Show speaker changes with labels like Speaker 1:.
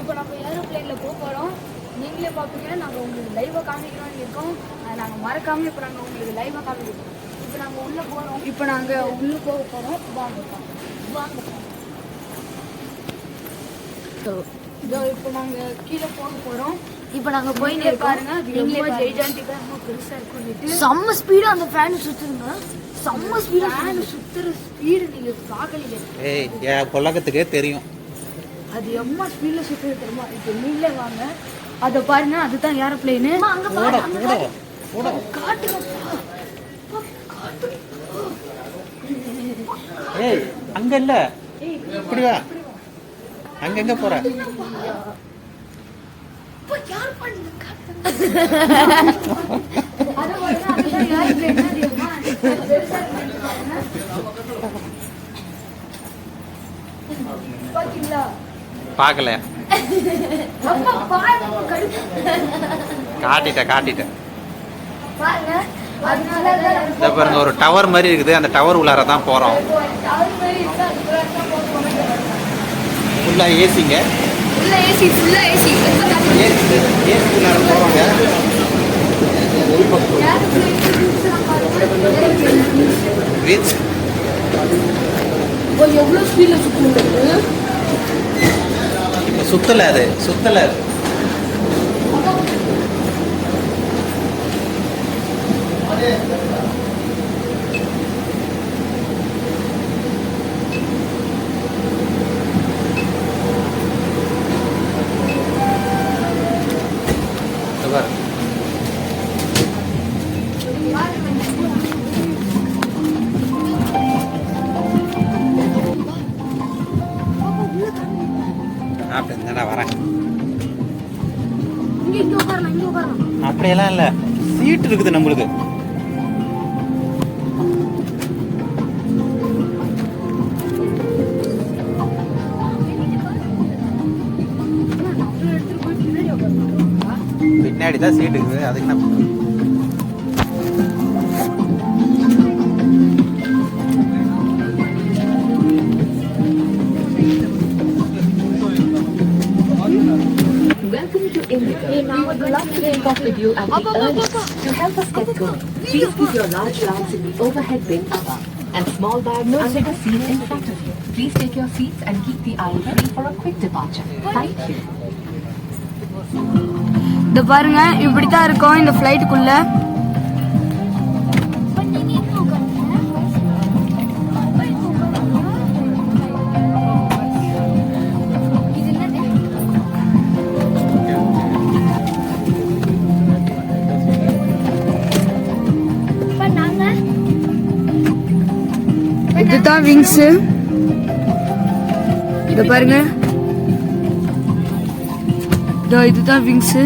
Speaker 1: இப்போ நம்ம ஏரோப்ளேனில் போகிறோம். நீங்களே பார்ப்பீங்க. நாங்கள் உங்களுக்கு லைவாக காமிக்கிறோம்னு இருக்கோம். நாங்கள் மறக்காமல் இப்போ நாங்கள் உங்களுக்கு லைவாக காமிக்கிறோம். இப்போ நாங்கள் உள்ளே போகிறோம். இப்போ நாங்கள் உள்ளே போக போகிறோம். வாங்க இப்போ நாங்கள் கீழே போக போகிறோம். இப்போ நாங்கள் போயின்னு பாருங்க. நீங்களே ஜெய்ஜாண்டிக்காக பெருசாக இருக்கும். செம்ம ஸ்பீடாக அந்த ஃபேன் சுற்றுதுங்க. செம்ம ஸ்பீடாக ஃபேன் சுற்றுற ஸ்பீடு நீங்கள் பார்க்கலையே.
Speaker 2: என் புழக்கத்துக்கே தெரியும்
Speaker 1: அது எம்மா ஸ்பீட்ல சுற்றுது தெரியுமா. இப்போ நீங்களே வாங்க. அதை பாருங்க. அதுதான் ஏரோப்ளேனு.
Speaker 2: ஏய் அங்க இல்ல, இப்படி வா. அங்க எங்க போற? பாக்கல. காட்டிட்டேன். பாருங்க, ஒரு டவர் மாதிரி இருக்குது. அந்த டவர் உள்ளார தான் போறோம். ஃபுல்லா ஏசிங்க. ஏசி உள்ளார போறோங்க.
Speaker 1: எவ்வளவு ஸ்பீட்ல சுத்துது.
Speaker 2: இப்ப சுத்தல அது. வரேன். அப்படியெல்லாம் இல்ல, சீட் இருக்குது நம்மளுக்கு. பின்னாடி தான் சீட் இருக்குது. அதுக்கு என்ன
Speaker 3: We would love to take off with you at the earliest. To help us get going, please keep your large bags in the overhead bin above and small bags under the seat in front of you. Please take your seats and keep the aisle ready for a quick departure. Thank you.
Speaker 1: இந்த பாருங்க, இப்படி தான் இருக்கும் இந்த ஃப்ளைட்டுக்குள்ள. இதுதான் wings. இத பாருங்க, இதுதான் விங்ஸ்.